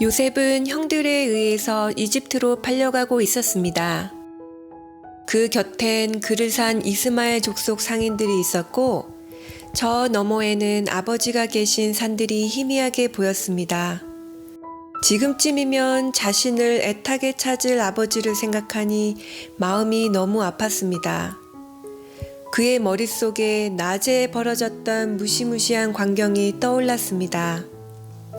요셉은 형들에 의해서 이집트로 팔려가고 있었습니다. 그 곁엔 그를 산 이스마엘 족속 상인들이 있었고 저 너머에는 아버지가 계신 산들이 희미하게 보였습니다. 지금쯤이면 자신을 애타게 찾을 아버지를 생각하니 마음이 너무 아팠습니다. 그의 머릿속에 낮에 벌어졌던 무시무시한 광경이 떠올랐습니다.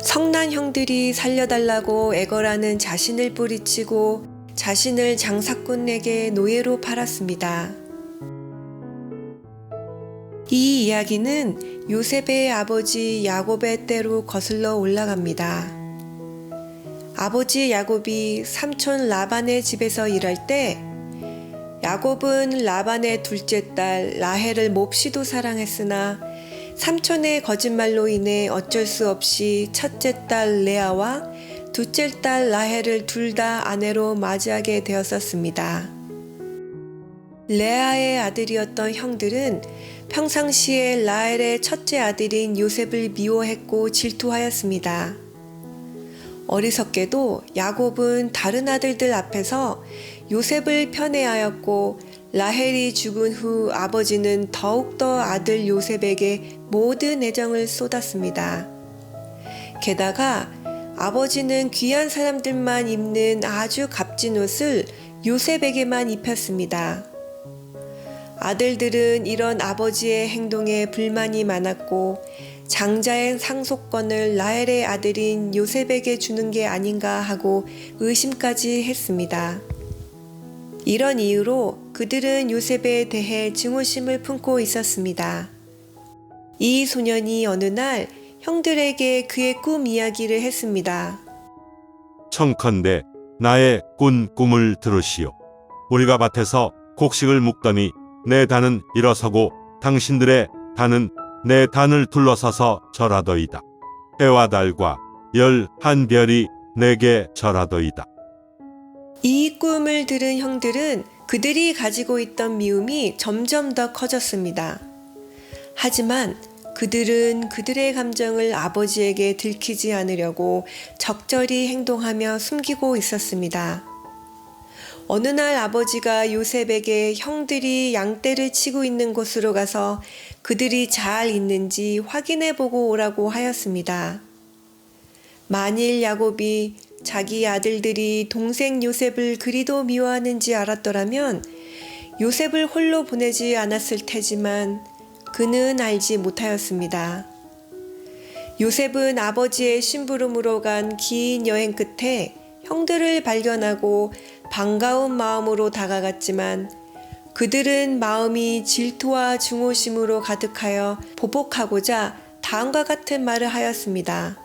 성난 형들이 살려달라고 애걸하는 자신을 뿌리치고 자신을 장사꾼에게 노예로 팔았습니다. 이 이야기는 요셉의 아버지 야곱의 때로 거슬러 올라갑니다. 아버지 야곱이 삼촌 라반의 집에서 일할 때 야곱은 라반의 둘째 딸 라헬을 몹시도 사랑했으나 삼촌의 거짓말로 인해 어쩔 수 없이 첫째 딸 레아와 둘째 딸 라헬을 둘 다 아내로 맞이하게 되었었습니다. 레아의 아들이었던 형들은 평상시에 라헬의 첫째 아들인 요셉을 미워했고 질투하였습니다. 어리석게도 야곱은 다른 아들들 앞에서 요셉을 편애하였고 라헬이 죽은 후 아버지는 더욱더 아들 요셉에게 모든 애정을 쏟았습니다. 게다가 아버지는 귀한 사람들만 입는 아주 값진 옷을 요셉에게만 입혔습니다. 아들들은 이런 아버지의 행동에 불만이 많았고 장자의 상속권을 라헬의 아들인 요셉에게 주는 게 아닌가 하고 의심까지 했습니다. 이런 이유로 그들은 요셉에 대해 증오심을 품고 있었습니다. 이 소년이 어느 날 형들에게 그의 꿈 이야기를 했습니다. 청컨대 나의 꾼 꿈을 들으시오. 우리가 밭에서 곡식을 묵더니 내 단은 일어서고 당신들의 단은 내 단을 둘러서서 절하더이다. 해와 달과 열 한 별이 내게 절하더이다. 이 꿈을 들은 형들은 그들이 가지고 있던 미움이 점점 더 커졌습니다. 하지만 그들은 그들의 감정을 아버지에게 들키지 않으려고 적절히 행동하며 숨기고 있었습니다. 어느 날 아버지가 요셉에게 형들이 양떼를 치고 있는 곳으로 가서 그들이 잘 있는지 확인해 보고 오라고 하였습니다. 만일 야곱이 자기 아들들이 동생 요셉을 그리도 미워하는지 알았더라면 요셉을 홀로 보내지 않았을 테지만 그는 알지 못하였습니다. 요셉은 아버지의 심부름으로 간 긴 여행 끝에 형들을 발견하고 반가운 마음으로 다가갔지만 그들은 마음이 질투와 증오심으로 가득하여 보복하고자 다음과 같은 말을 하였습니다.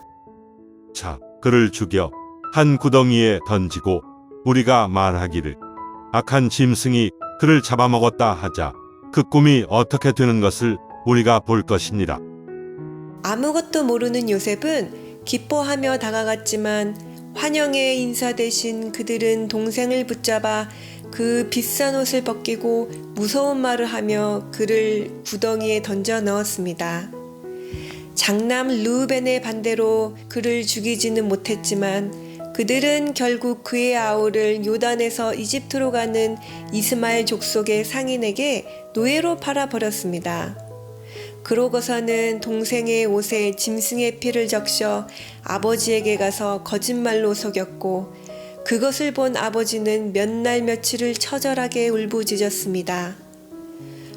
자, 그를 죽여 한 구덩이에 던지고 우리가 말하기를 악한 짐승이 그를 잡아먹었다 하자. 그 꿈이 어떻게 되는 것을 우리가 볼 것이니라. 아무것도 모르는 요셉은 기뻐하며 다가갔지만 환영의 인사 대신 그들은 동생을 붙잡아 그 비싼 옷을 벗기고 무서운 말을 하며 그를 구덩이에 던져 넣었습니다. 장남 르우벤의 반대로 그를 죽이지는 못했지만 그들은 결국 그의 아우를 요단에서 이집트로 가는 이스마엘 족속의 상인에게 노예로 팔아버렸습니다. 그러고서는 동생의 옷에 짐승의 피를 적셔 아버지에게 가서 거짓말로 속였고 그것을 본 아버지는 몇 날 며칠을 처절하게 울부짖었습니다.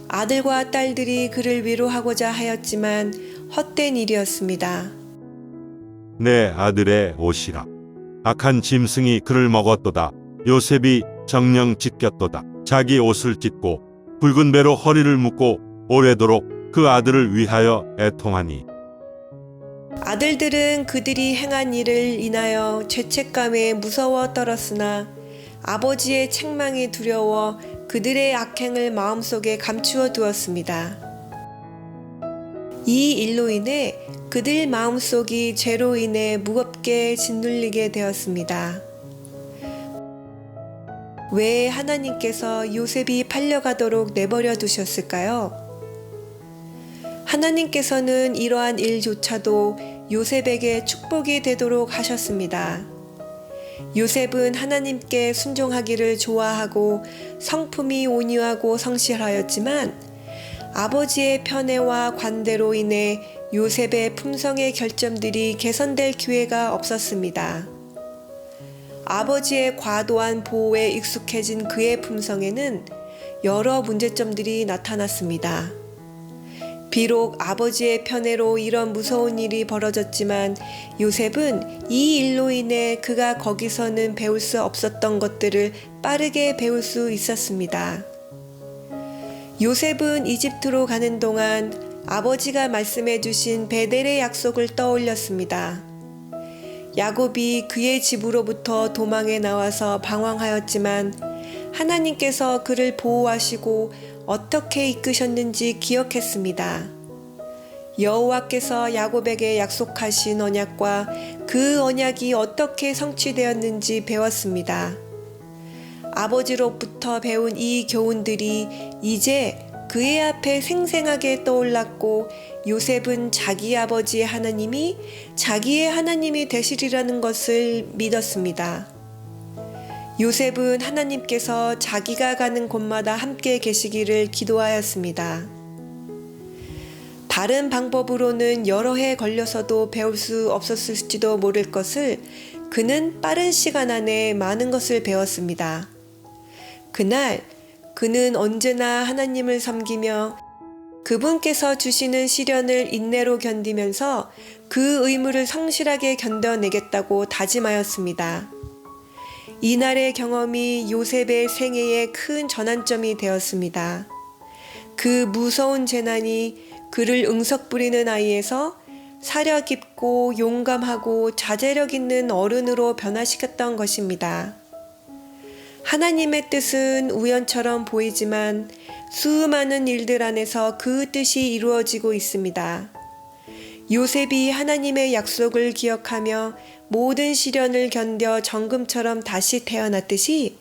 아들과 딸들이 그를 위로하고자 하였지만 헛된 일이었습니다. 내 아들의 옷이라. 악한 짐승이 그를 먹었도다. 요셉이 정령 찢겼도다. 자기 옷을 찢고 붉은 배로 허리를 묶고 오래도록 그 아들을 위하여 애통하니. 아들들은 그들이 행한 일을 인하여 죄책감에 무서워 떨었으나 아버지의 책망이 두려워 그들의 악행을 마음속에 감추어 두었습니다. 이 일로 인해 그들 마음속이 죄로 인해 무겁게 짓눌리게 되었습니다. 왜 하나님께서 요셉이 팔려가도록 내버려 두셨을까요? 하나님께서는 이러한 일조차도 요셉에게 축복이 되도록 하셨습니다. 요셉은 하나님께 순종하기를 좋아하고 성품이 온유하고 성실하였지만 아버지의 편애와 관대로 인해 요셉의 품성의 결점들이 개선될 기회가 없었습니다. 아버지의 과도한 보호에 익숙해진 그의 품성에는 여러 문제점들이 나타났습니다. 비록 아버지의 편애로 이런 무서운 일이 벌어졌지만 요셉은 이 일로 인해 그가 거기서는 배울 수 없었던 것들을 빠르게 배울 수 있었습니다. 요셉은 이집트로 가는 동안 아버지가 말씀해 주신 베델의 약속을 떠올렸습니다. 야곱이 그의 집으로부터 도망해 나와서 방황하였지만 하나님께서 그를 보호하시고 어떻게 이끄셨는지 기억했습니다. 여호와께서 야곱에게 약속하신 언약과 그 언약이 어떻게 성취되었는지 배웠습니다. 아버지로부터 배운 이 교훈들이 이제 그의 앞에 생생하게 떠올랐고 요셉은 자기 아버지의 하나님이 자기의 하나님이 되시리라는 것을 믿었습니다. 요셉은 하나님께서 자기가 가는 곳마다 함께 계시기를 기도하였습니다. 다른 방법으로는 여러 해 걸려서도 배울 수 없었을지도 모를 것을 그는 빠른 시간 안에 많은 것을 배웠습니다. 그날 그는 언제나 하나님을 섬기며 그분께서 주시는 시련을 인내로 견디면서 그 의무를 성실하게 견뎌내겠다고 다짐하였습니다. 이날의 경험이 요셉의 생애의 큰 전환점이 되었습니다. 그 무서운 재난이 그를 응석부리는 아이에서 사려 깊고 용감하고 자제력 있는 어른으로 변화시켰던 것입니다. 하나님의 뜻은 우연처럼 보이지만 수많은 일들 안에서 그 뜻이 이루어지고 있습니다. 요셉이 하나님의 약속을 기억하며 모든 시련을 견뎌 정금처럼 다시 태어났듯이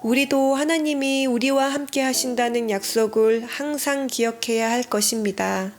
우리도 하나님이 우리와 함께 하신다는 약속을 항상 기억해야 할 것입니다.